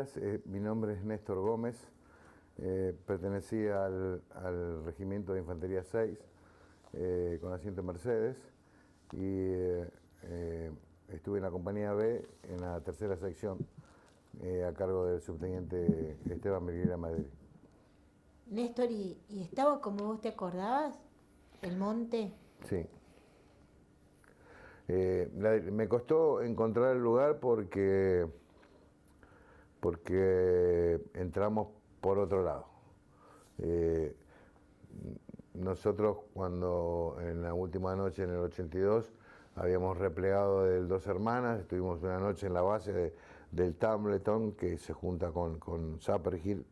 días, mi nombre es Néstor Gómez, pertenecía al Regimiento de Infantería 6 con asiento en Mercedes y estuve en la compañía B en la tercera sección a cargo del subteniente Esteban Miguel Madrid. Néstor, ¿y estaba como vos te acordabas? ¿El monte? Sí. Me costó encontrar el lugar porque entramos por otro lado. Nosotros cuando en la última noche en el 82 habíamos replegado del Dos Hermanas, estuvimos una noche en la base del Tumbleton que se junta con Sapper Hill,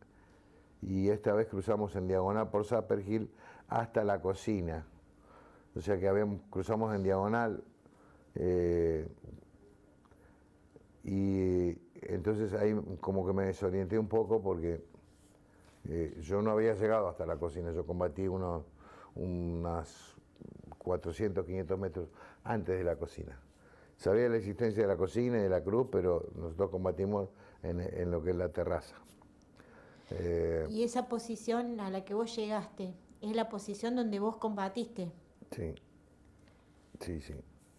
y esta vez cruzamos en diagonal por Sapper Hill hasta la cocina, o sea que cruzamos en diagonal. Y entonces ahí como que me desorienté un poco porque yo no había llegado hasta la cocina, yo combatí unas 400, 500 metros antes de la cocina. Sabía la existencia de la cocina y de la cruz, pero nosotros combatimos en lo que es la terraza. ¿Y esa posición a la que vos llegaste es la posición donde vos combatiste? Sí, sí,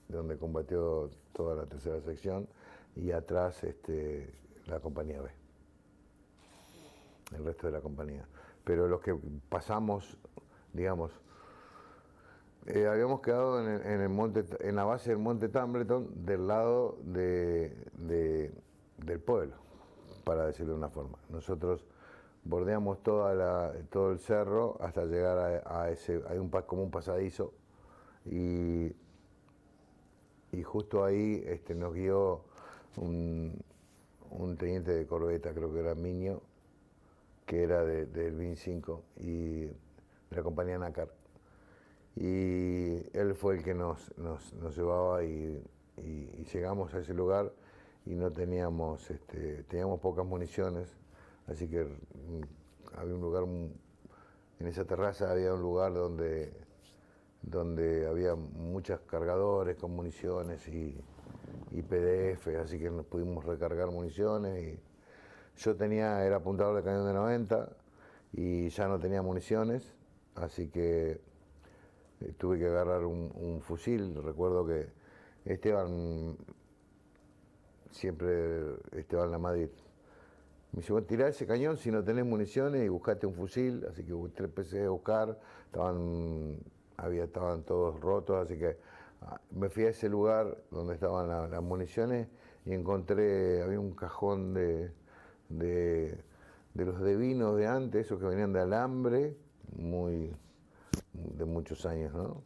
donde combatió toda la tercera sección y atrás la compañía B, el resto de la compañía. Pero los que pasamos, digamos, habíamos quedado en la base del monte Tumbleton del lado del pueblo, para decirlo de una forma. Nosotros bordeamos todo el cerro hasta llegar hay como un pasadizo y justo ahí nos guió un teniente de corbeta, creo que era Miño, que era del BIN 5 y de la compañía Nácar. Y él fue el que nos llevaba y llegamos a ese lugar y no teníamos pocas municiones, así que había un lugar, en esa terraza había un lugar donde había muchos cargadores con municiones y PDF, así que nos pudimos recargar municiones. Y yo era apuntador de cañón de 90 y ya no tenía municiones, así que tuve que agarrar un fusil. Recuerdo que Esteban Lamadrid me dice: bueno, tirá ese cañón si no tenés municiones y buscate un fusil. Así que empecé a buscar, estaban todos rotos, así que me fui a ese lugar donde estaban las municiones y había un cajón de los de vinos de antes, esos que venían de alambre, de muchos años, ¿no?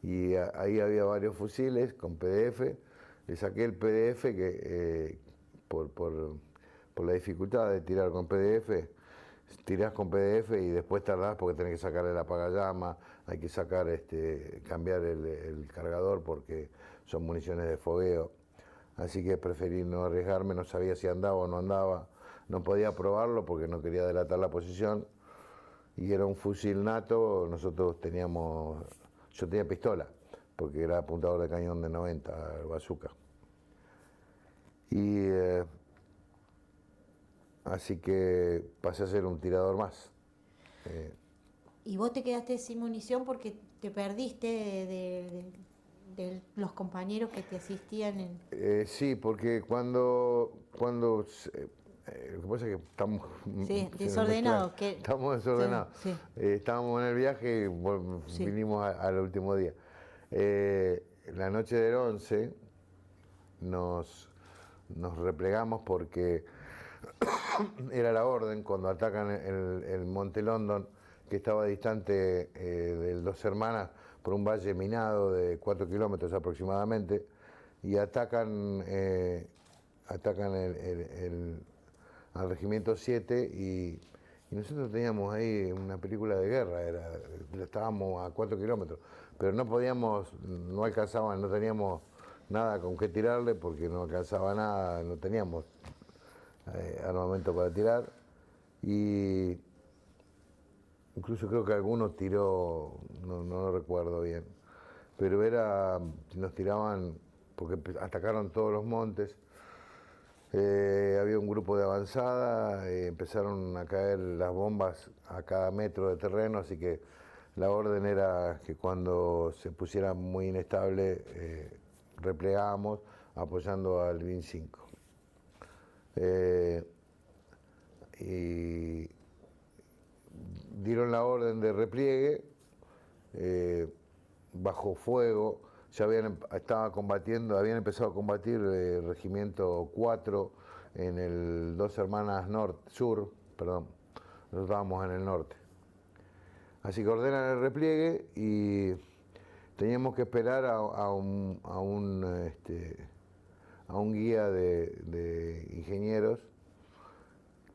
Y ahí había varios fusiles con PDF. Le saqué el PDF que por la dificultad de tirar con PDF, tirás con PDF y después tardás porque tenés que sacarle la apagallama, hay que cambiar el cargador porque son municiones de fogueo. Así que preferí no arriesgarme, no sabía si andaba o no andaba, no podía probarlo porque no quería delatar la posición. Y era un fusil NATO, yo tenía pistola, porque era apuntador de cañón de 90, bazooka. Y así que pasé a ser un tirador más. ¿Y vos te quedaste sin munición porque te perdiste de los compañeros que te asistían Sí, porque cuando lo que pasa es que estamos desordenados? Estamos desordenados. Sí. Estábamos en el viaje y vinimos al último día. La noche del 11 nos replegamos porque era la orden cuando atacan el Monte London, que estaba distante del Dos Hermanas por un valle minado de 4 kilómetros aproximadamente, y atacan al Regimiento 7 y nosotros teníamos ahí una película de guerra, estábamos a 4 kilómetros, pero no alcanzaban, no teníamos nada con qué tirarle porque no alcanzaba nada, no teníamos armamento para tirar, y incluso creo que algunos tiró, no lo recuerdo bien, pero nos tiraban porque atacaron todos los montes Había un grupo de avanzada, empezaron a caer las bombas a cada metro de terreno, así que la orden era que cuando se pusiera muy inestable, replegábamos apoyando al BIN 5. Y dieron la orden de repliegue, bajo fuego. Ya estaba combatiendo, habían empezado a combatir el Regimiento 4 en el Dos Hermanas Sur, perdón, nosotros estábamos en el norte. Así que ordenan el repliegue y teníamos que esperar a un guía de ingenieros,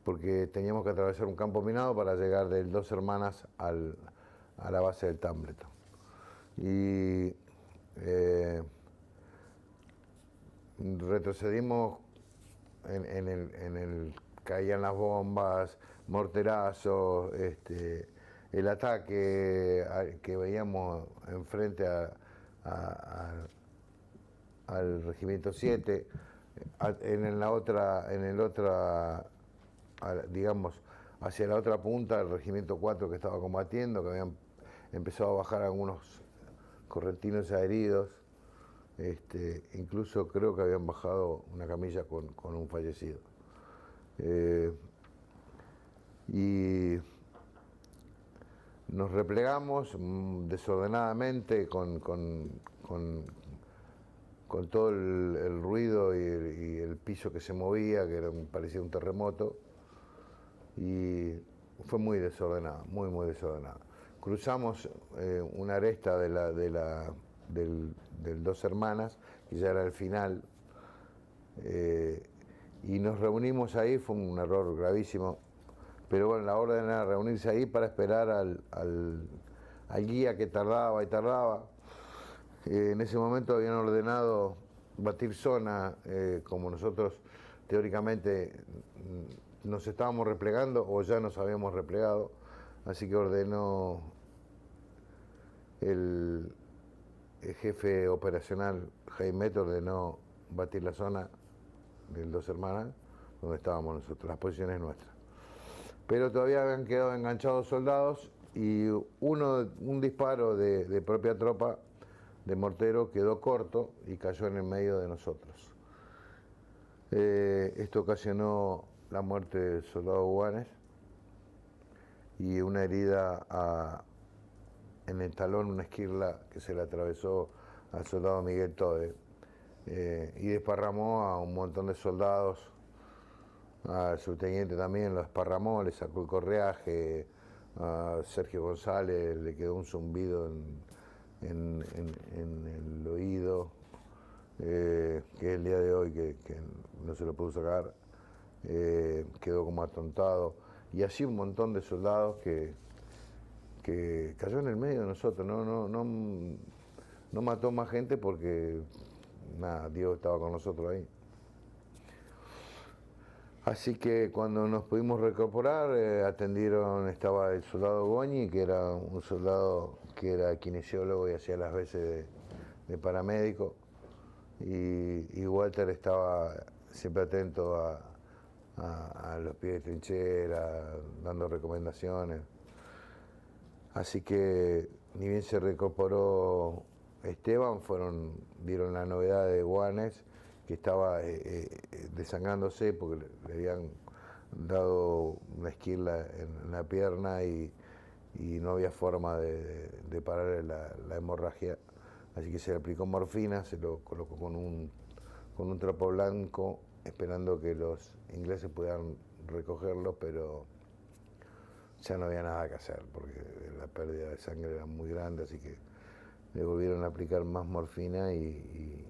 porque teníamos que atravesar un campo minado para llegar del Dos Hermanas a la base del Tambleton. Y retrocedimos caían las bombas, morterazos, el ataque que veíamos enfrente al Regimiento 7, digamos, hacia la otra punta del Regimiento 4 que estaba combatiendo, que habían empezado a bajar algunos correntinos heridos, incluso creo que habían bajado una camilla con un fallecido. Y nos replegamos desordenadamente con todo el ruido y el piso que se movía, que parecía un terremoto, y fue muy desordenado, muy desordenado. Cruzamos una aresta del Dos Hermanas, que ya era el final, y nos reunimos ahí. Fue un error gravísimo, pero bueno, la orden era reunirse ahí para esperar al guía, que tardaba y tardaba. En ese momento habían ordenado batir zona, como nosotros teóricamente nos estábamos replegando o ya nos habíamos replegado, así que ordenó el jefe operacional Jaime, ordenó batir la zona del Dos Hermanas, donde estábamos nosotros, las posiciones nuestras. Pero todavía habían quedado enganchados soldados y un disparo de propia tropa de mortero quedó corto y cayó en el medio de nosotros. Esto ocasionó la muerte del soldado Guanes y una herida en el talón, una esquirla que se le atravesó al soldado Miguel Tode, y desparramó a un montón de soldados. Al subteniente también lo desparramó, le sacó el correaje. A Sergio González le quedó un zumbido en el oído, que el día de hoy que no se lo pudo sacar, quedó como atontado, y así un montón de soldados que cayó en el medio de nosotros. No mató más gente porque nada, Dios estaba con nosotros ahí. Así que cuando nos pudimos reincorporar, estaba el soldado Goñi, que era un soldado que era kinesiólogo y hacía las veces de paramédico, y Walter estaba siempre atento a los pies de trinchera, dando recomendaciones. Así que ni bien se reincorporó Esteban, dieron la novedad de Guanes, que estaba desangrándose porque le habían dado una esquirla en la pierna y no había forma de parar la hemorragia. Así que se le aplicó morfina, se lo colocó con un trapo blanco, esperando que los ingleses pudieran recogerlo, pero ya no había nada que hacer porque la pérdida de sangre era muy grande, así que le volvieron a aplicar más morfina y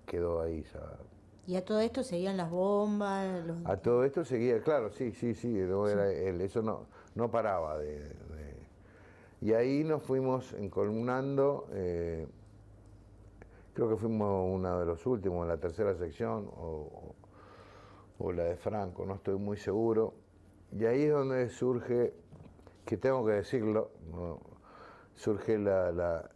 quedó ahí ya. ¿Y a todo esto seguían las bombas? A todo esto seguía, claro, sí, no era él, eso no paraba Y ahí nos fuimos encolumnando, creo que fuimos uno de los últimos, la tercera sección o la de Franco, no estoy muy seguro. Y ahí es donde surge, que tengo que decirlo, ¿no? Surge la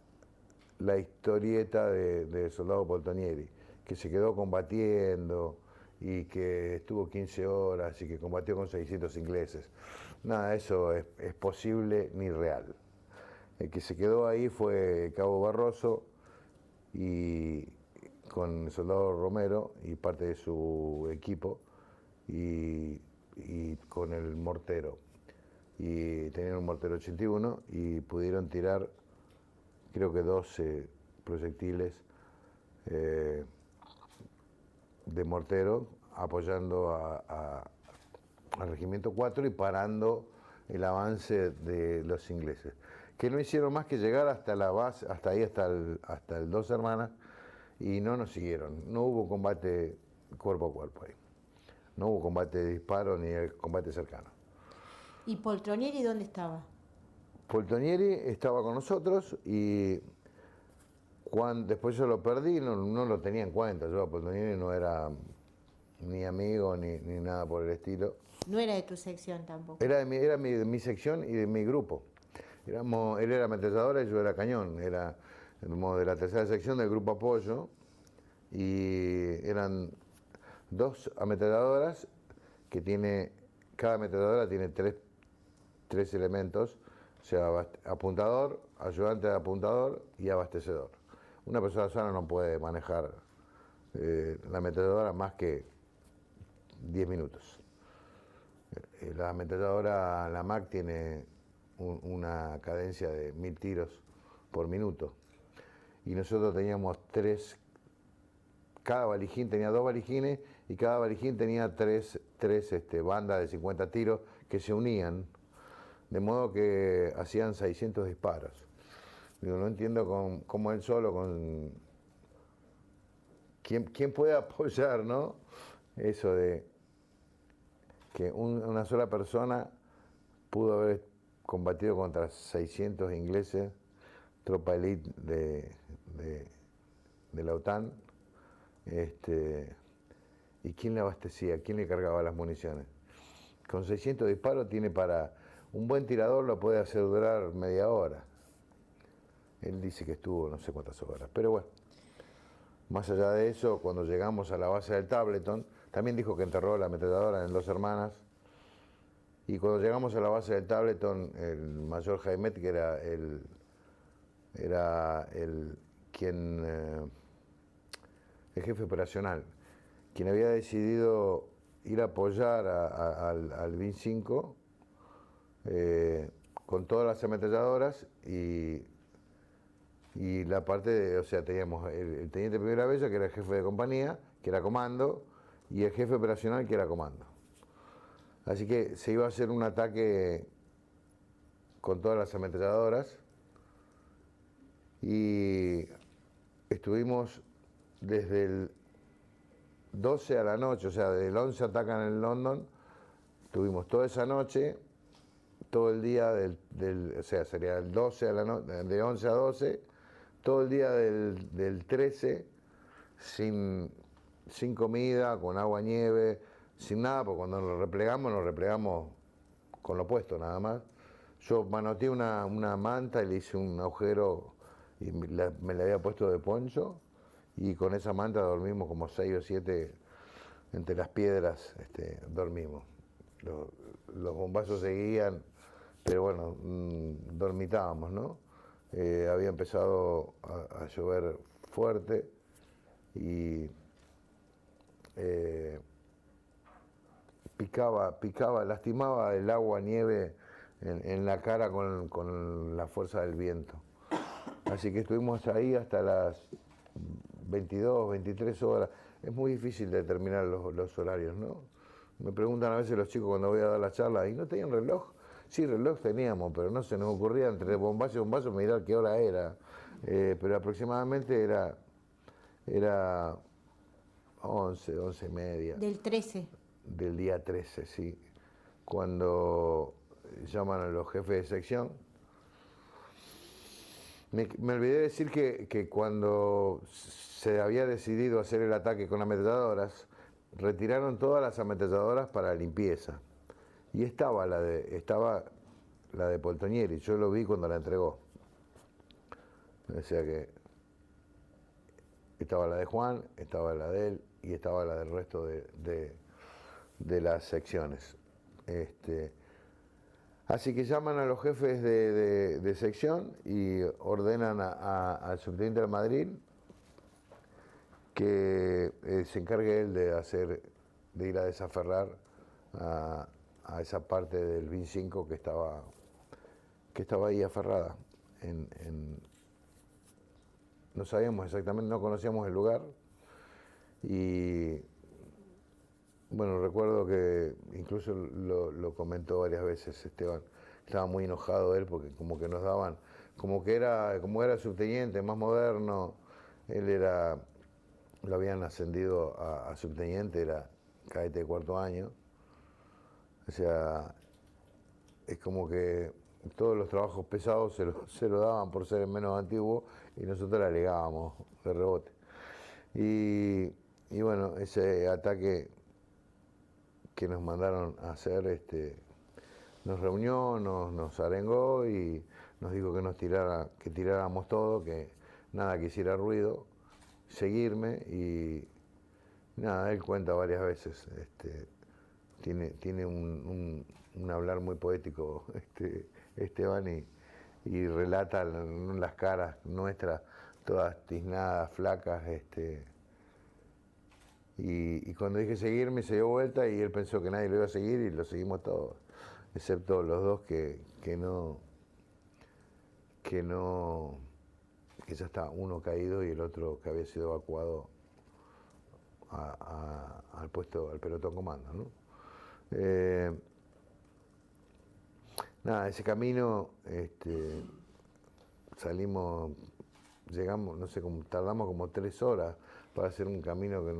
historieta del soldado Poltonieri, que se quedó combatiendo y que estuvo 15 horas y que combatió con 600 ingleses. Nada de eso es posible ni real. El que se quedó ahí fue Cabo Barroso y con el soldado Romero y parte de su equipo y con el mortero. Y tenían un mortero 81 y pudieron tirar creo que 12 proyectiles de mortero apoyando al regimiento 4 y parando el avance de los ingleses, que no hicieron más que llegar hasta la base, hasta ahí, hasta el Dos Hermanas, y no nos siguieron. No hubo combate cuerpo a cuerpo ahí. No hubo combate de disparo ni el combate cercano. ¿Y Poltronieri dónde estaba? Poltronieri estaba con nosotros y después yo lo perdí, no lo tenía en cuenta. Yo a Poltronieri no era ni amigo ni nada por el estilo. No era de tu sección tampoco. Era de mi sección y de mi grupo. Él era ametralladora y yo era cañón. Éramos de la tercera sección del grupo apoyo y eran 2 ametralladoras que cada ametralladora tiene tres elementos, o sea, apuntador, ayudante de apuntador y abastecedor. Una persona sana no puede manejar la ametralladora más que 10 minutos. La ametralladora, la MAC, tiene una cadencia de 1000 tiros por minuto. Y nosotros teníamos cada valijín tenía 2 valijines y cada valijín tenía tres bandas de 50 tiros que se unían, de modo que hacían 600 disparos. Digo, no entiendo cómo él solo, ¿quién puede apoyar, no? Eso de que una sola persona pudo haber combatido contra 600 ingleses, tropa elite de la OTAN, y quién le abastecía, quién le cargaba las municiones. Con 600 disparos tiene un buen tirador lo puede hacer durar media hora. Él dice que estuvo no sé cuántas horas, pero bueno. Más allá de eso, cuando llegamos a la base del Tableton, también dijo que enterró la ametralladora en Dos Hermanas. Y cuando llegamos a la base del Tableton, el mayor Jaimet, que era el jefe operacional, quien había decidido ir a apoyar al BIN 5 con todas las ametralladoras y la parte o sea, teníamos el teniente Primera Bella, que era el jefe de compañía, que era comando, y el jefe operacional, que era comando. Así que se iba a hacer un ataque con todas las ametralladoras y estuvimos desde el 12 a la noche, o sea, del 11 atacan en London, tuvimos toda esa noche, todo el día o sea, sería el 12 de 11 a 12, todo el día del 13, sin comida, con agua, nieve, sin nada, porque cuando nos replegamos con lo puesto nada más. Yo manoteé una manta y le hice un agujero y me la había puesto de poncho y con esa manta dormimos como 6 o 7 entre las piedras, dormimos. Los bombazos seguían, pero bueno, dormitábamos, ¿no? Había empezado a llover fuerte y picaba, lastimaba el agua, nieve en la cara con la fuerza del viento. Así que estuvimos ahí hasta las 22, 23 horas. Es muy difícil determinar los horarios, ¿no? Me preguntan a veces los chicos cuando voy a dar la charla, ¿y no tenían reloj? Sí, reloj teníamos, pero no se nos ocurría entre bombazo y bombazo mirar qué hora era. Pero aproximadamente era 11, 11 y media. Del 13. Del día 13, sí. Cuando llaman a los jefes de sección. Me olvidé decir que cuando se había decidido hacer el ataque con ametralladoras, retiraron todas las ametralladoras para limpieza. Y estaba la de Poltronieri, yo lo vi cuando la entregó. O sea que estaba la de Juan, estaba la de él y estaba la del resto de las secciones. Así que llaman a los jefes de sección y ordenan al subteniente de Madrid que se encargue él de ir a desaferrar a esa parte del BIN 5 que estaba ahí aferrada. No sabíamos exactamente, no conocíamos el lugar y bueno, recuerdo que incluso lo comentó varias veces Esteban, estaba muy enojado él porque como que nos daban, como era subteniente, más moderno, lo habían ascendido a subteniente, era cadete de 4º año, o sea, es como que todos los trabajos pesados se lo daban por ser el menos antiguo y nosotros le alegábamos de rebote. Y bueno, ese ataque que nos mandaron a hacer, nos reunió, nos arengó y nos dijo que tiráramos todo, que nada que hiciera ruido, seguirme y nada, él cuenta varias veces, tiene un hablar muy poético Esteban y relata las caras nuestras todas tiznadas, flacas, y cuando dije seguirme se dio vuelta y él pensó que nadie lo iba a seguir y lo seguimos todos, excepto los dos que ya está uno caído y el otro que había sido evacuado al puesto, al pelotón comando, ¿no? Nada, ese camino, llegamos, no sé, tardamos como 3 horas para hacer un camino que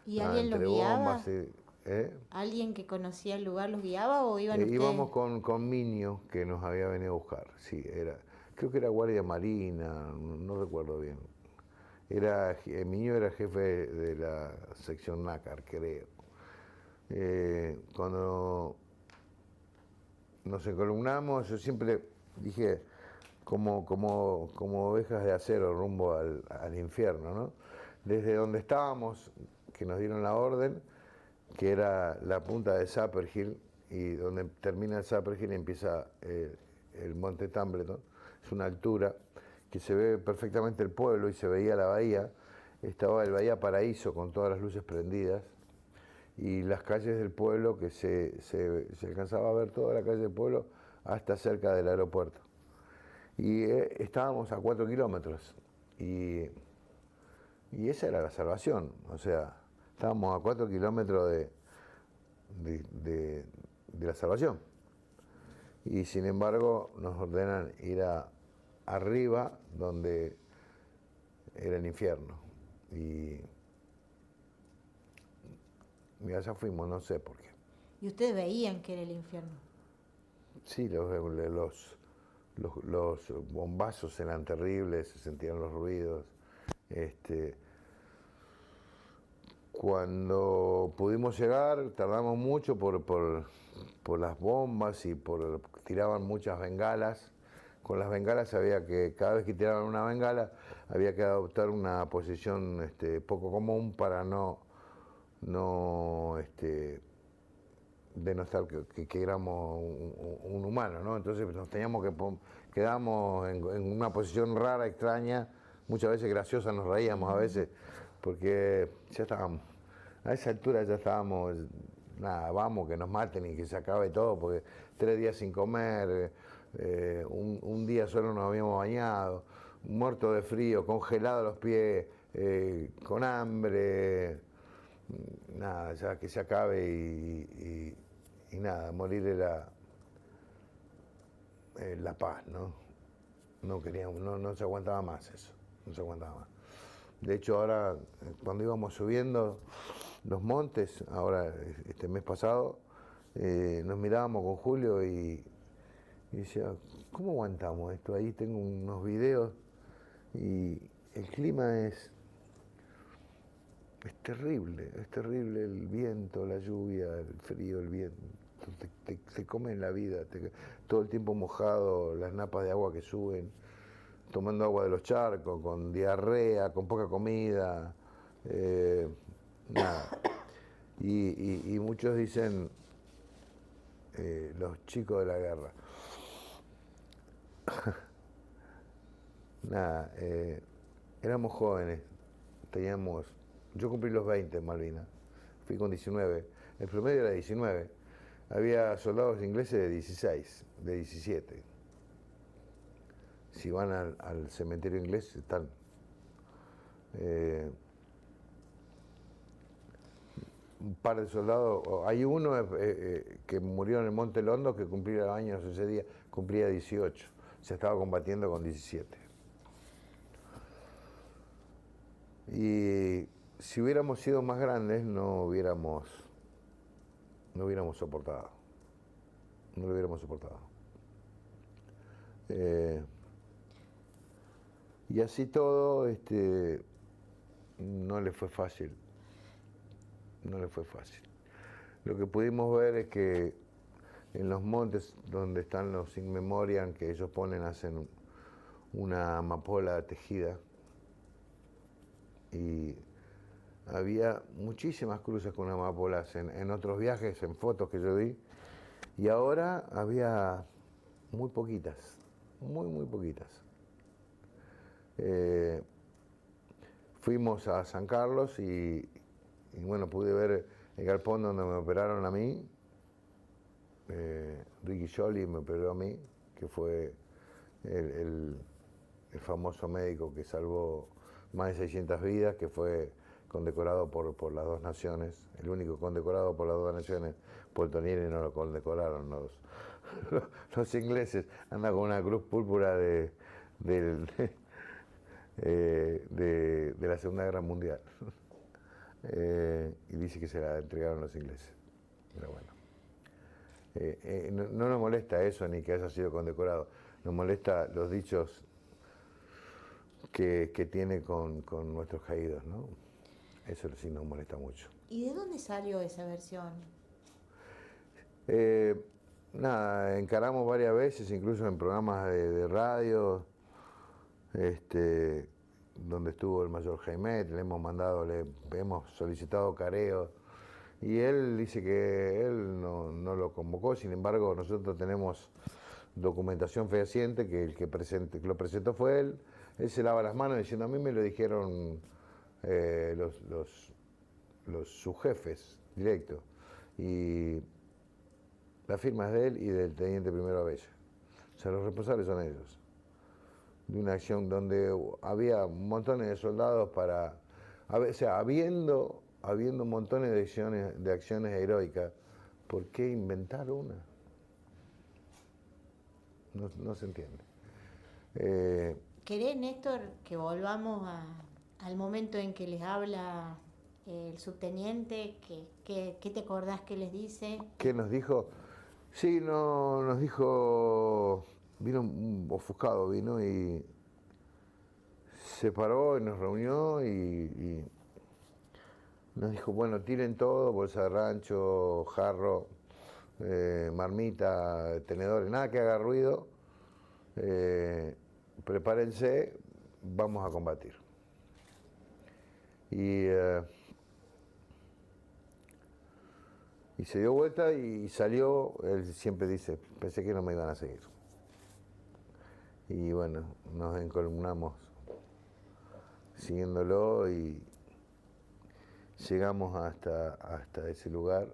¿Y alguien los guiaba? bombas, ¿Alguien que conocía el lugar los guiaba o iban ustedes? Íbamos con Miño, que nos había venido a buscar, sí, creo que era Guardia Marina, no recuerdo bien. Miño era jefe de la sección nácar, creo. Cuando nos encolumnamos, yo siempre dije, como ovejas de acero rumbo al infierno, ¿no? Desde donde estábamos, que nos dieron la orden, que era la punta de Sapper Hill, y donde termina el Sapper Hill empieza el monte Tumbleton, es una altura que se ve perfectamente el pueblo y se veía la bahía, estaba el Bahía Paraíso con todas las luces prendidas, y las calles del pueblo que se alcanzaba a ver toda la calle del pueblo hasta cerca del aeropuerto. Y estábamos a 4 kilómetros y esa era la salvación, o sea, estábamos a 4 kilómetros de la salvación. Y sin embargo nos ordenan ir arriba donde era el infierno. Y allá fuimos, no sé por qué. ¿Y ustedes veían que era el infierno? Sí, los bombazos eran terribles, se sentían los ruidos. Cuando pudimos llegar, tardamos mucho por las bombas y tiraban muchas bengalas. Con las bengalas cada vez que tiraban una bengala, había que adoptar una posición poco común para no denostar que éramos un humano, ¿no? Entonces quedamos en una posición rara, extraña, muchas veces graciosa, nos reíamos a veces, porque ya estábamos, a esa altura ya estábamos, nada, vamos, que nos maten y que se acabe todo, porque 3 días sin comer, un día solo nos habíamos bañado, muerto de frío, congelados los pies, con hambre, nada, ya que se acabe y nada, morir era la paz, ¿no? No queríamos, no se aguantaba más eso, no se aguantaba más. De hecho ahora, cuando íbamos subiendo los montes, ahora este mes pasado, nos mirábamos con Julio y decía, ¿cómo aguantamos esto? Ahí tengo unos videos y el clima es terrible el viento, la lluvia, el frío, el viento, te comen la vida, todo el tiempo mojado, las napas de agua que suben, tomando agua de los charcos, con diarrea, con poca comida, nada. Y muchos dicen, los chicos de la guerra. Nada, éramos jóvenes, yo cumplí los 20 en Malvinas, fui con 19, el promedio era 19, había soldados ingleses de 16, de 17. Si van al cementerio inglés están. Un par de soldados, hay uno que murió en el Monte Londo que cumplía años ese día, cumplía 18, se estaba combatiendo con 17. Y si hubiéramos sido más grandes no hubiéramos soportado, no lo hubiéramos soportado. Y así todo, no le fue fácil. No le fue fácil. Lo que pudimos ver es que en los montes donde están los In Memoriam que ellos ponen, hacen una amapola tejida. Y había muchísimas cruces con amapolas en otros viajes, en fotos que yo vi. Y ahora había muy poquitas, muy poquitas. Fuimos a San Carlos y bueno, pude ver el galpón donde me operaron a mí. Ricky Scioli me operó a mí, que fue el famoso médico que salvó más de 600 vidas, que fue condecorado por las dos naciones, el único condecorado por las dos naciones. Poltonieri no lo condecoraron los ingleses, anda con una cruz púrpura de la Segunda Guerra Mundial. Y dice que se la entregaron los ingleses. Pero bueno. No nos molesta eso ni que haya sido condecorado, nos molesta los dichos que tiene con nuestros caídos, ¿no? Eso sí nos molesta mucho. ¿Y de dónde salió esa versión? Nada, encaramos varias veces, incluso en programas de radio, donde estuvo el mayor Jaimet, le hemos solicitado careo, y él dice que él no lo convocó. Sin embargo, nosotros tenemos documentación fehaciente que el que lo presentó fue él. Él se lava las manos diciendo, a mí me lo dijeron sus jefes directos, y la firma es de él y del teniente primero Abella. O sea, los responsables son ellos. De una acción donde había montones de soldados o sea, habiendo montones de acciones heroicas, ¿por qué inventar una? No se entiende. ¿Querés, Néstor, que volvamos al momento en que les habla el subteniente? ¿Qué te acordás que les dice? ¿Qué nos dijo? Sí, nos dijo, vino un ofuscado, vino y se paró y nos reunió y nos dijo, bueno, tiren todo, bolsa de rancho, jarro, marmita, tenedores, nada que haga ruido, prepárense, vamos a combatir. Y se dio vuelta y salió. Él siempre dice, pensé que no me iban a seguir. Y bueno, nos encolumnamos siguiéndolo y llegamos hasta ese lugar.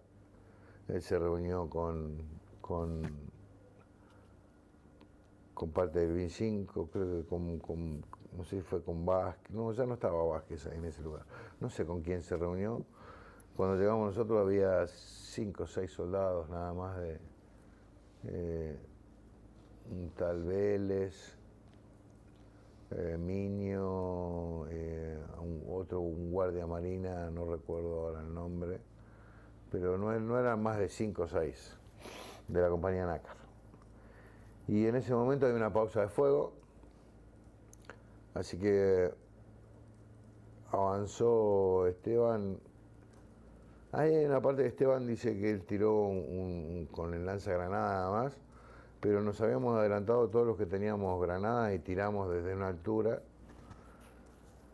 Él se reunió con parte del BIN-5, creo que no sé si fue con Vázquez, no, ya no estaba Vázquez en ese lugar, no sé con quién se reunió. Cuando llegamos nosotros había 5 o 6 soldados nada más, un tal Vélez, Miño, un guardia marina, no recuerdo ahora el nombre, pero no eran más de 5 o 6 de la compañía Nácar. Y en ese momento hay una pausa de fuego, así que avanzó Esteban. Hay una parte que Esteban dice que él tiró con el lanzagranada nada más, pero nos habíamos adelantado todos los que teníamos granadas y tiramos desde una altura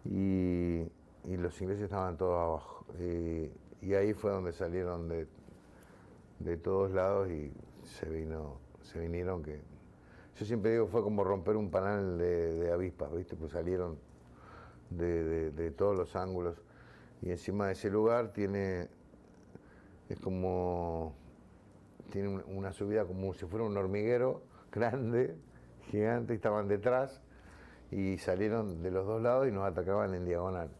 y los ingleses estaban todos abajo. Y ahí fue donde salieron de todos lados y se vinieron que... Yo siempre digo, fue como romper un panal de avispas, ¿viste? Pues salieron de todos los ángulos. Y encima de ese lugar tiene una subida como si fuera un hormiguero grande, gigante, y estaban detrás y salieron de los dos lados y nos atacaban en diagonal.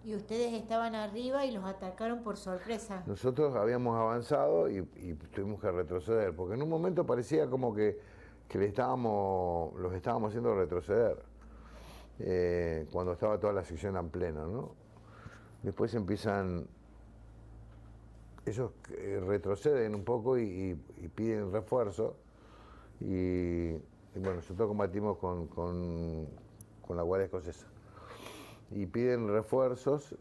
Y ustedes estaban arriba y los atacaron por sorpresa. Nosotros habíamos avanzado y tuvimos que retroceder, porque en un momento parecía como que los estábamos haciendo retroceder, cuando estaba toda la sección en pleno, ¿no? Después ellos retroceden un poco y piden refuerzo, y bueno, nosotros combatimos con la Guardia Escocesa. Y piden refuerzos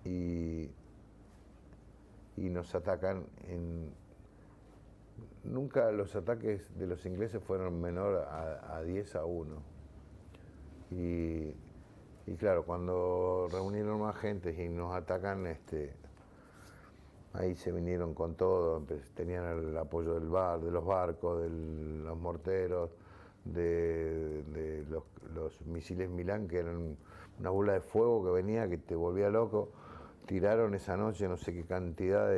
y nos atacan. Nunca los ataques de los ingleses fueron menor a 10-1. Y claro, cuando reunieron más gente y nos atacan, ahí se vinieron con todo. Tenían el apoyo de los barcos, de los morteros, de los misiles Milán, que eran una bola de fuego que venía, que te volvía loco. Tiraron esa noche no sé qué cantidad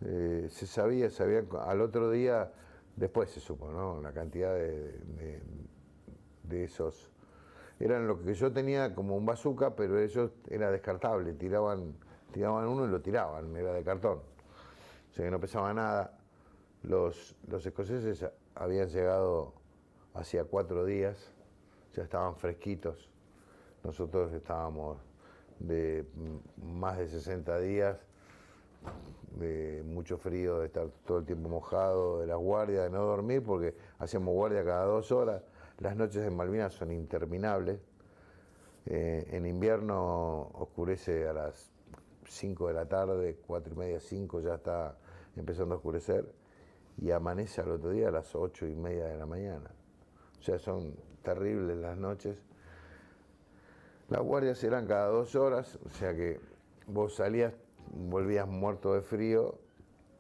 se sabía, al otro día, después se supo, ¿no? La cantidad de esos. Eran lo que yo tenía como un bazooka, pero ellos era descartable, tiraban uno y lo tiraban, era de cartón. O sea que no pesaba nada. Los escoceses habían llegado hacía 4 días, ya estaban fresquitos. Nosotros estábamos de más de 60 días, de mucho frío, de estar todo el tiempo mojado, de las guardias, de no dormir, porque hacíamos guardia cada 2 horas. Las noches en Malvinas son interminables. En invierno oscurece a las 5 de la tarde, 4:30, 5 ya está empezando a oscurecer, y amanece al otro día a las 8:30 de la mañana. O sea, son terribles las noches. Las guardias eran cada 2 horas, o sea que vos salías, volvías muerto de frío,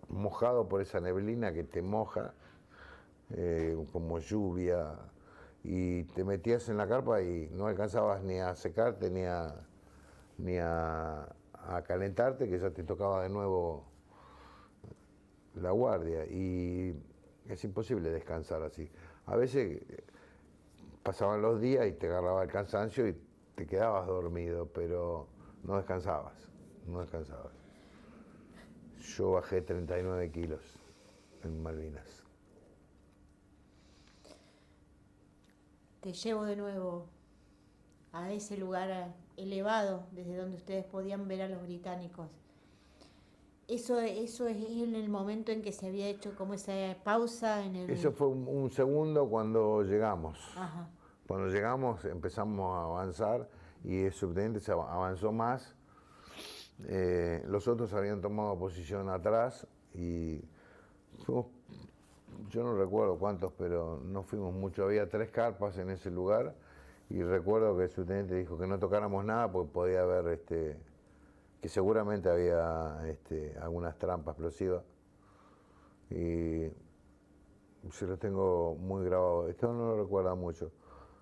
mojado por esa neblina que te moja, como lluvia, y te metías en la carpa y no alcanzabas ni a secarte ni a calentarte, que ya te tocaba de nuevo la guardia, y es imposible descansar así. A veces pasaban los días y te agarraba el cansancio y te quedabas dormido, pero no descansabas. Yo bajé 39 kilos en Malvinas. Te llevo de nuevo a ese lugar elevado desde donde ustedes podían ver a los británicos. Eso es en el momento en que se había hecho como esa pausa en el... Eso fue un segundo cuando llegamos. Ajá. Cuando llegamos empezamos a avanzar y el subteniente se avanzó más. Los otros habían tomado posición atrás y fuimos, yo no recuerdo cuántos, pero no fuimos mucho. Había 3 carpas en ese lugar y recuerdo que el subteniente dijo que no tocáramos nada porque podía haber, que seguramente había algunas trampas explosivas. Y se lo tengo muy grabado. Esto no lo recuerda mucho.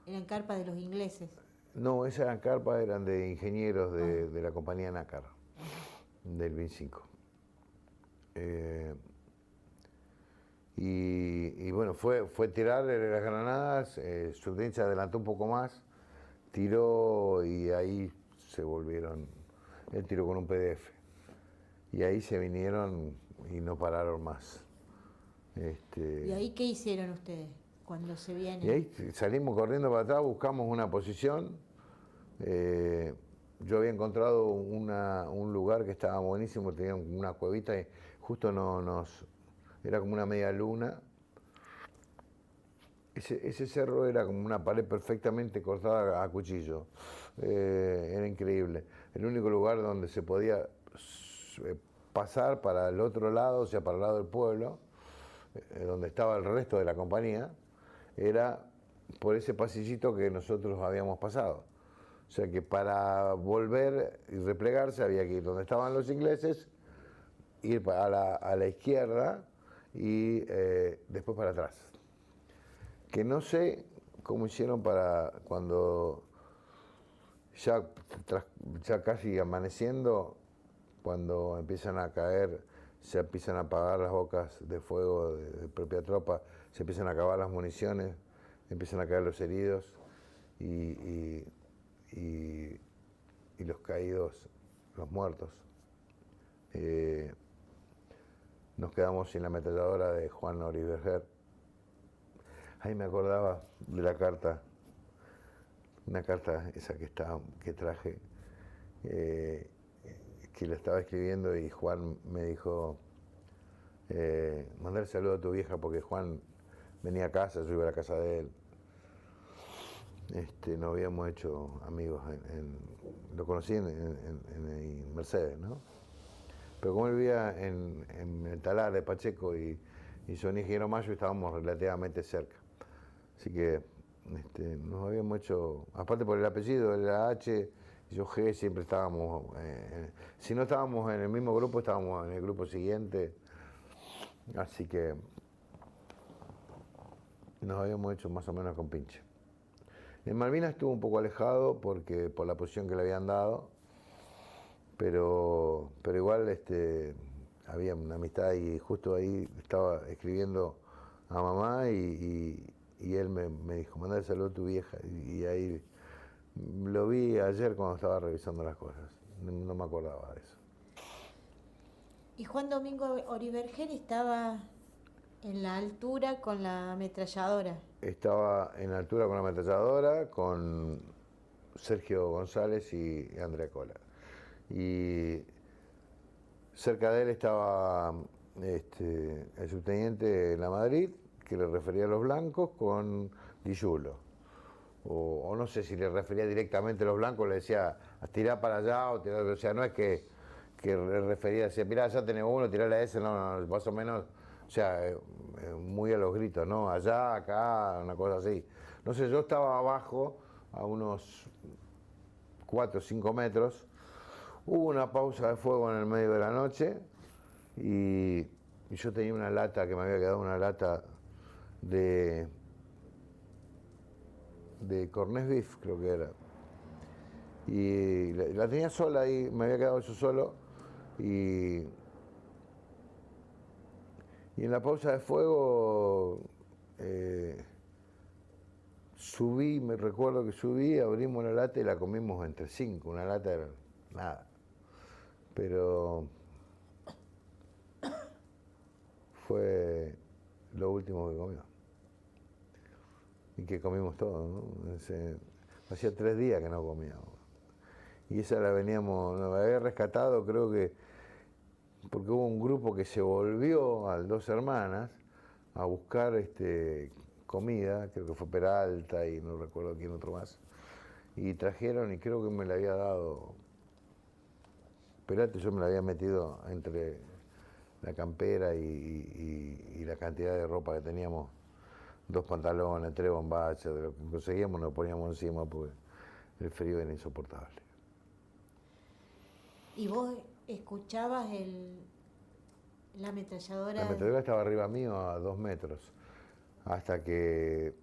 Eran carpas de los ingleses. No, esas carpas eran de ingenieros de la compañía Nácar, del 25. Y bueno, fue tirar las granadas, el subteniente se adelantó un poco más, tiró y ahí se volvieron, él tiró con un PDF. Y ahí se vinieron y no pararon más. ¿Y ahí qué hicieron ustedes cuando se vienen? Y ahí salimos corriendo para atrás, buscamos una posición. Yo había encontrado un lugar que estaba buenísimo, tenía una cuevita y justo era como una media luna. Ese cerro era como una pared perfectamente cortada a cuchillo. Era increíble. El único lugar donde se podía pasar para el otro lado, o sea, para el lado del pueblo, donde estaba el resto de la compañía, era por ese pasillito que nosotros habíamos pasado. O sea que para volver y replegarse había que ir donde estaban los ingleses, ir a la izquierda y después para atrás. Que no sé cómo hicieron para cuando ya casi amaneciendo, cuando empiezan a caer, se empiezan a apagar las bocas de fuego de propia tropa, se empiezan a acabar las municiones, empiezan a caer los heridos y los caídos, los muertos. Nos quedamos sin la ametralladora de Juan Oriberger. Ahí me acordaba de la carta, una carta esa que traje, que la estaba escribiendo y Juan me dijo, mandar saludo a tu vieja porque Juan venía a casa, yo iba a la casa de él. Nos habíamos hecho amigos, lo conocí en Mercedes, ¿no? Pero como él vivía en el talar de Pacheco y Sonia y Mayo, estábamos relativamente cerca. Así que nos habíamos hecho, aparte por el apellido, él era H, yo G, siempre estábamos, si no estábamos en el mismo grupo, estábamos en el grupo siguiente. Así que nos habíamos hecho más o menos con pinche. En Malvinas estuvo un poco alejado por la posición que le habían dado, pero igual había una amistad y justo ahí estaba escribiendo a mamá y él me dijo, mandale saludo a tu vieja, y ahí lo vi ayer cuando estaba revisando las cosas, no me acordaba de eso. Y Juan Domingo Oriberger estaba en la altura con la ametralladora. Estaba en la altura con la ametralladora, con Sergio González y Andrea Cola. Y cerca de él estaba el subteniente La Madrid, que le refería a los blancos, con Di Giulio. O no sé si le refería directamente a los blancos, le decía, tirá para allá, o sea, no es que le refería, decía, mirá, allá tenés uno, tirale a ese, no, más o menos, o sea, muy a los gritos, ¿no? Allá, acá, una cosa así. No sé, yo estaba abajo, a unos 4 o 5 metros, hubo una pausa de fuego en el medio de la noche y yo tenía una lata, que me había quedado una lata de Corned Beef, creo que era. Y la tenía sola ahí, me había quedado yo solo. Y en la pausa de fuego subí, me recuerdo que subí, abrimos la lata y la comimos entre 5. Una lata era nada. Pero fue lo último que comió. Y que comimos todo, ¿no? Hacía 3 días que no comíamos. Y esa la había rescatado, creo que, porque hubo un grupo que se volvió a Dos Hermanas a buscar comida, creo que fue Peralta y no recuerdo quién otro más. Y trajeron, y creo que me la había dado Peralta, yo me la había metido entre la campera y la cantidad de ropa que teníamos. 2 pantalones, 3 bombachas, de lo que conseguíamos nos poníamos encima porque el frío era insoportable. ¿Y vos escuchabas la ametralladora? La ametralladora estaba arriba mío a 2 metros, hasta que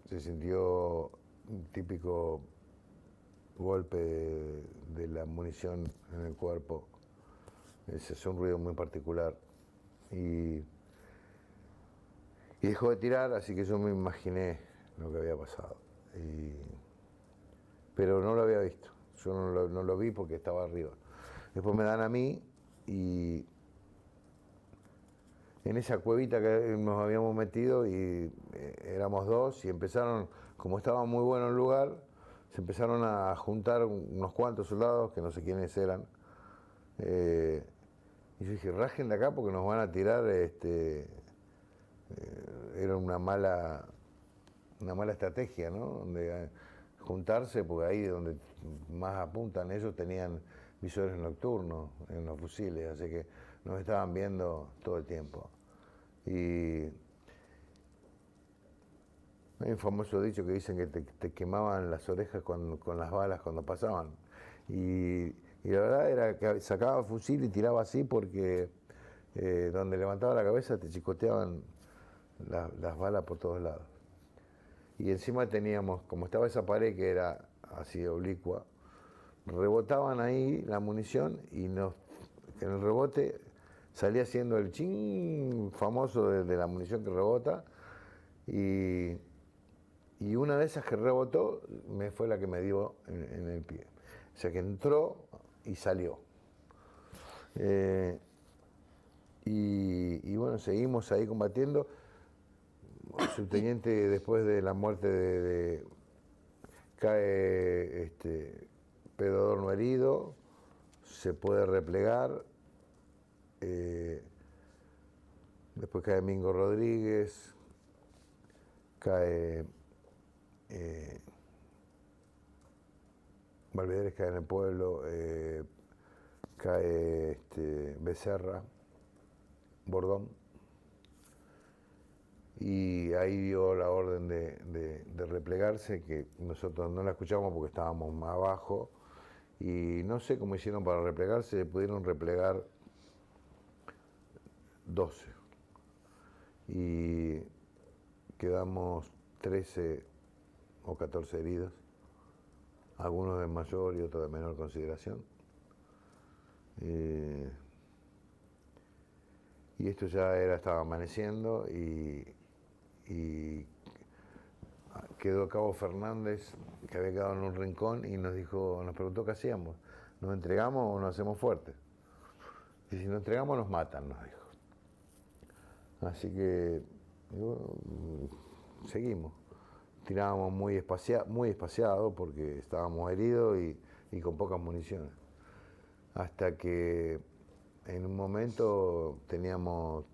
se sintió un típico golpe de la munición en el cuerpo. Ese es un ruido muy particular. Y dejó de tirar, así que yo me imaginé lo que había pasado. Pero no lo había visto, yo no lo vi porque estaba arriba. Después me dan a mí y en esa cuevita que nos habíamos metido y éramos 2 y empezaron, como estaba muy bueno el lugar, se empezaron a juntar unos cuantos soldados que no sé quiénes eran. Y yo dije, rajen de acá porque nos van a tirar, era una mala estrategia, ¿no? Donde juntarse, porque ahí donde más apuntan ellos tenían visores nocturnos en los fusiles, así que nos estaban viendo todo el tiempo. Y hay un famoso dicho que dicen que te quemaban las orejas con las balas cuando pasaban. Y la verdad era que sacaba el fusil y tiraba así porque donde levantaba la cabeza te chicoteaban las balas por todos lados. Y encima teníamos, como estaba esa pared que era así oblicua, rebotaban ahí la munición y en el rebote salía haciendo el ching famoso de la munición que rebota. Y una de esas que rebotó fue la que me dio en el pie. O sea que entró y salió. Y bueno, seguimos ahí combatiendo. El subteniente, después de la muerte cae Pedro Adorno herido, se puede replegar. Después cae Mingo Rodríguez, cae Valvederes, cae en el pueblo, cae Becerra, Bordón, y ahí dio la orden de replegarse, que nosotros no la escuchamos porque estábamos más abajo, y no sé cómo hicieron para replegarse, pudieron replegar 12, y quedamos 13 o 14 heridos, algunos de mayor y otros de menor consideración. Y esto ya estaba amaneciendo y quedó Cabo Fernández, que había quedado en un rincón, y nos preguntó qué hacíamos. ¿Nos entregamos o nos hacemos fuertes? Y si nos entregamos nos matan, nos dijo. Así que seguimos. Tirábamos muy espaciado porque estábamos heridos y con pocas municiones. Hasta que en un momento teníamos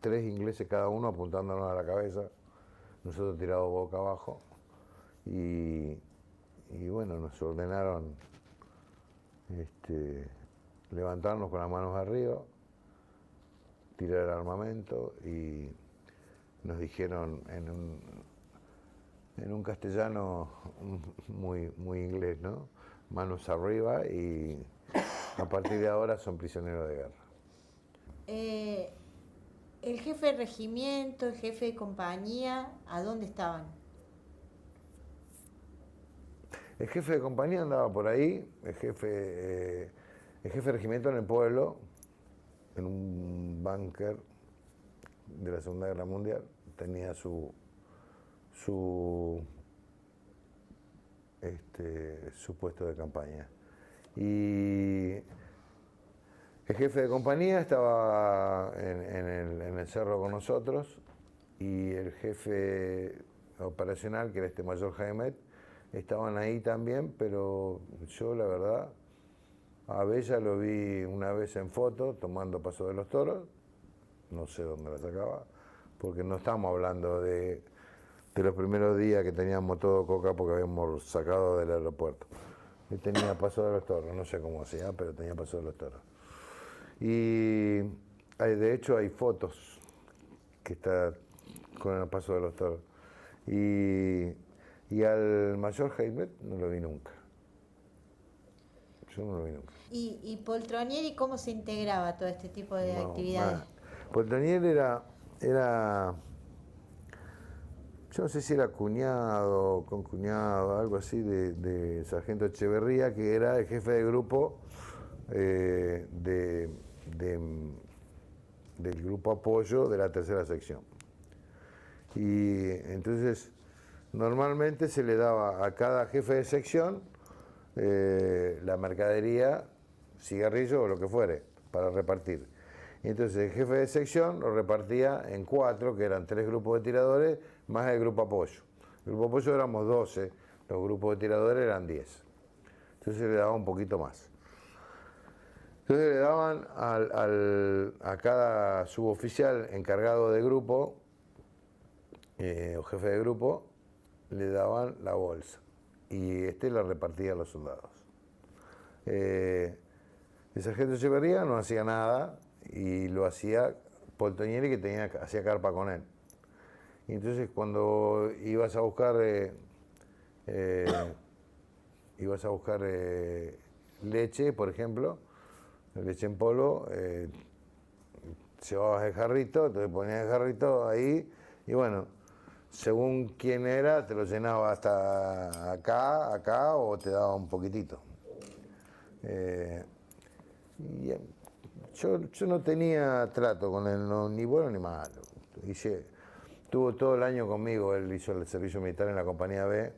3 ingleses cada uno apuntándonos a la cabeza, nosotros tirados boca abajo, y bueno, nos ordenaron levantarnos con las manos arriba, tirar el armamento, y nos dijeron en un castellano muy, muy inglés, ¿no? Manos arriba, y a partir de ahora son prisioneros de guerra. El jefe de regimiento, el jefe de compañía, ¿a dónde estaban? El jefe de compañía andaba por ahí, el jefe de regimiento en el pueblo, en un búnker de la Segunda Guerra Mundial, tenía su puesto de campaña. Y el jefe de compañía estaba en el cerro con nosotros, y el jefe operacional, que era mayor Jaime, estaban ahí también, pero yo la verdad a Bella lo vi una vez en foto tomando Paso de los Toros, no sé dónde la sacaba, porque no estamos hablando de los primeros días que teníamos todo coca porque habíamos sacado del aeropuerto. Él tenía Paso de los Toros, no sé cómo hacía, pero tenía Paso de los Toros. Y de hecho hay fotos que está con el Paso de los Toros. Y al mayor Jaime no lo vi nunca. Yo no lo vi nunca. ¿Y Poltronieri cómo se integraba a todo este tipo de actividades? Poltronieri era, yo no sé si era cuñado, concuñado, algo así, de Sargento Echeverría, que era el jefe de grupo del grupo apoyo de la tercera sección. Y entonces normalmente se le daba a cada jefe de sección la mercadería, cigarrillo o lo que fuere, para repartir. Y entonces el jefe de sección lo repartía en 4, que eran 3 grupos de tiradores, más el grupo apoyo. El grupo apoyo éramos 12, los grupos de tiradores eran 10. Entonces le daba un poquito más. Entonces le daban a cada suboficial encargado de grupo, o jefe de grupo, le daban la bolsa, y la repartía a los soldados. El sargento Echeverría no hacía nada y lo hacía Poltonieri, que hacía carpa con él. Y entonces cuando ibas a buscar leche, por ejemplo, leche en polvo, llevabas el jarrito, entonces ponías el jarrito ahí y bueno, según quién era, te lo llenaba hasta acá o te daba un poquitito. Y yo no tenía trato con él, ni bueno ni malo. Estuvo todo el año conmigo, él hizo el servicio militar en la compañía B,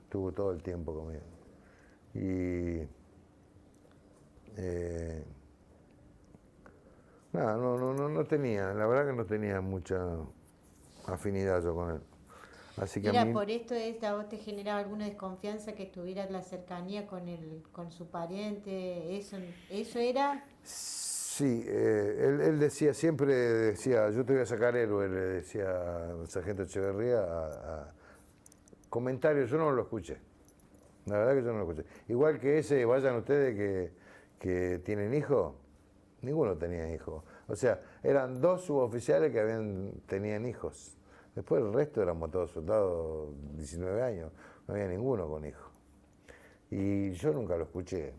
estuvo todo el tiempo conmigo. Y nada, no tenía, la verdad que no tenía mucha afinidad yo con él. Así que ¿Era por esto a vos te generaba alguna desconfianza que tuviera la cercanía con su pariente? ¿Eso era? Sí, él decía, siempre decía, yo te voy a sacar héroe, le decía al sargento Echeverría. Comentarios, yo no lo escuché. La verdad que yo no lo escuché. Igual que ese, vayan ustedes que tienen hijos, ninguno tenía hijos. O sea, eran 2 suboficiales que tenían hijos. Después el resto éramos todos soldados, 19 años, no había ninguno con hijos. Y yo nunca lo escuché.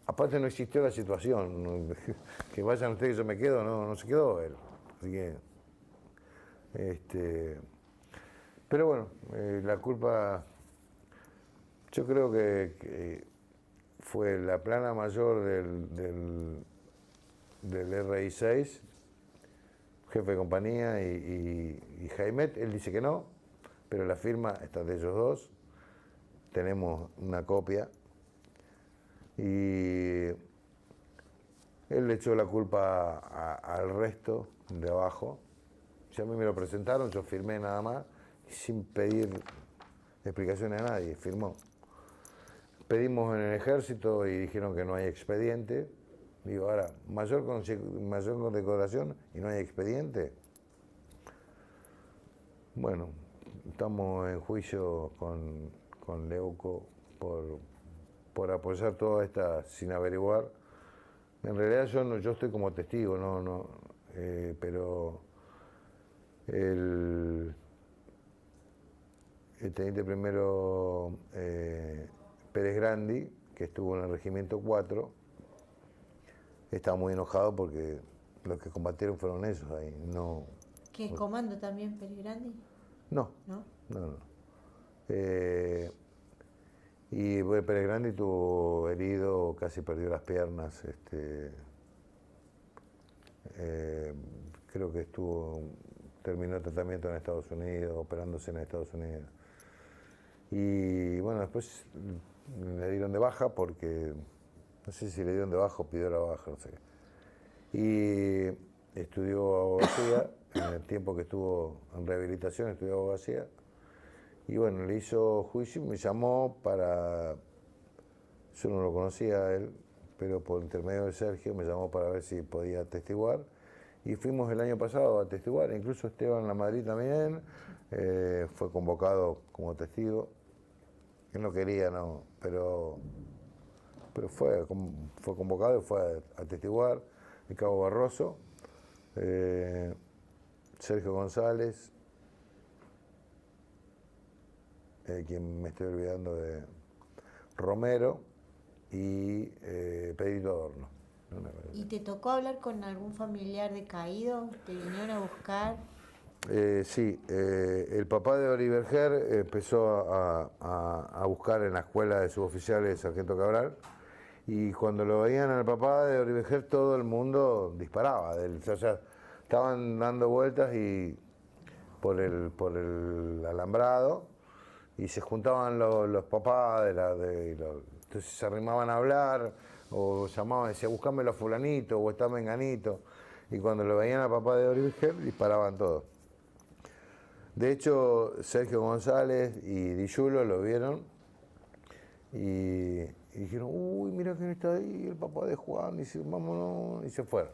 Aparte no existió la situación, que vayan ustedes que yo me quedo, no se quedó él. Así que, pero bueno, la culpa, yo creo que fue la plana mayor del RI-6, jefe de compañía, y Jaimet. Él dice que no, pero la firma está de ellos dos, tenemos una copia, y él le echó la culpa al resto de abajo. Si a mí me lo presentaron, yo firmé nada más, sin pedir explicaciones a nadie, firmó. Pedimos en el ejército y dijeron que no hay expediente. Digo, ahora, mayor condecoración y no hay expediente. Bueno, estamos en juicio con Leuco por apoyar toda esta sin averiguar. En realidad yo estoy como testigo, pero el teniente primero Pérez Grandi, que estuvo en el regimiento 4, estaba muy enojado porque los que combatieron fueron esos ahí, no. ¿Qué comando también Pérez Grandi? No. Y bueno, Pérez Grandi estuvo herido, casi perdió las piernas, creo que terminó el tratamiento en Estados Unidos, operándose en Estados Unidos. Y bueno, después le dieron de baja porque, no sé si le dieron de baja o pidió la baja, no sé. Y estudió abogacía, en el tiempo que estuvo en rehabilitación estudió abogacía. Y bueno, le hizo juicio y me llamó yo no lo conocía a él, pero por intermedio de Sergio me llamó para ver si podía atestiguar. Y fuimos el año pasado a atestiguar, incluso Esteban Lamadrid también fue convocado como testigo. Él no quería, no, pero fue convocado y fue a atestiguar. El cabo Barroso, Sergio González, quien me estoy olvidando de Romero y Pedrito Adorno. ¿Y te tocó hablar con algún familiar decaído? ¿Te vinieron a buscar? Sí, el papá de Oliver Ger empezó a buscar en la escuela de suboficiales Sargento Cabral, y cuando lo veían al papá de Oliver Ger todo el mundo disparaba. O sea, estaban dando vueltas por el alambrado y se juntaban los papás entonces se arrimaban a hablar o llamaban, decían buscámelo a fulanito o está menganito, y cuando lo veían al papá de Oliver disparaban todos. De hecho, Sergio González y Di Giulio lo vieron y dijeron, uy, mira quién está ahí, el papá de Juan, y dice, vámonos, y se fueron.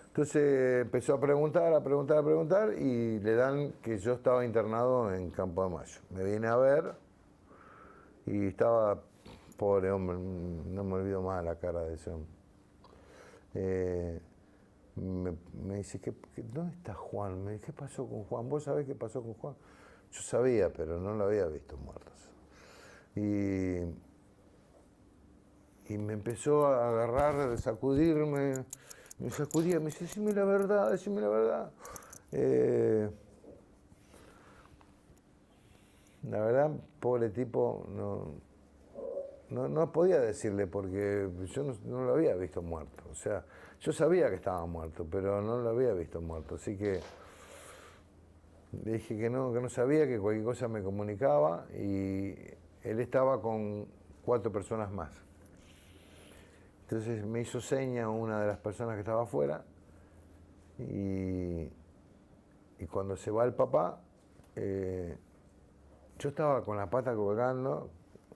Entonces empezó a preguntar y le dan que yo estaba internado en Campo de Mayo. Me viene a ver y estaba pobre hombre, no me olvido más la cara de ese hombre. Me dice, ¿dónde está Juan? Me dice, ¿qué pasó con Juan? ¿Vos sabés qué pasó con Juan? Yo sabía, pero no lo había visto muerto. Y me empezó a agarrar, a sacudirme, me sacudía, me dice, decime la verdad, decime la verdad. La verdad, pobre tipo, no podía decirle porque yo no lo había visto muerto. O sea, yo sabía que estaba muerto, pero no lo había visto muerto. Así que le dije que no sabía, que cualquier cosa me comunicaba, y él estaba con 4 personas más. Entonces me hizo seña una de las personas que estaba afuera, y cuando se va el papá, yo estaba con la pata colgando,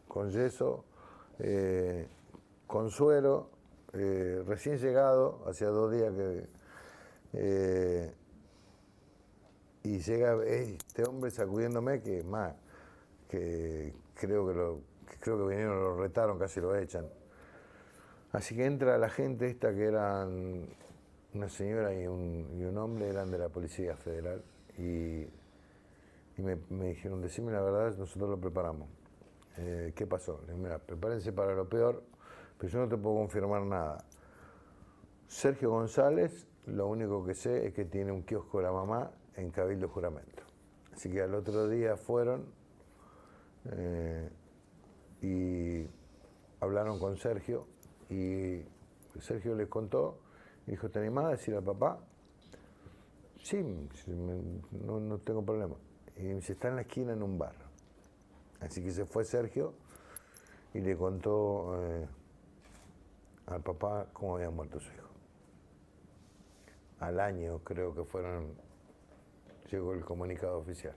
con yeso, con suero, recién llegado, hacía 2 días y llega este hombre sacudiéndome, que creo que vinieron, lo retaron, casi lo echan. Así que entra la gente esta, que eran una señora y un hombre, eran de la Policía Federal, y me dijeron, decime la verdad, nosotros lo preparamos. ¿Qué pasó? Le dije, mira, prepárense para lo peor, pero yo no te puedo confirmar nada. Sergio González, lo único que sé es que tiene un kiosco de la mamá en Cabildo Juramento. Así que al otro día fueron y hablaron con Sergio, y Sergio les contó, y dijo, ¿te animás a decir al papá? Sí, no tengo problema. Y dice, está en la esquina en un bar. Así que se fue Sergio y le contó al papá cómo había muerto su hijo. Al año creo que llegó el comunicado oficial.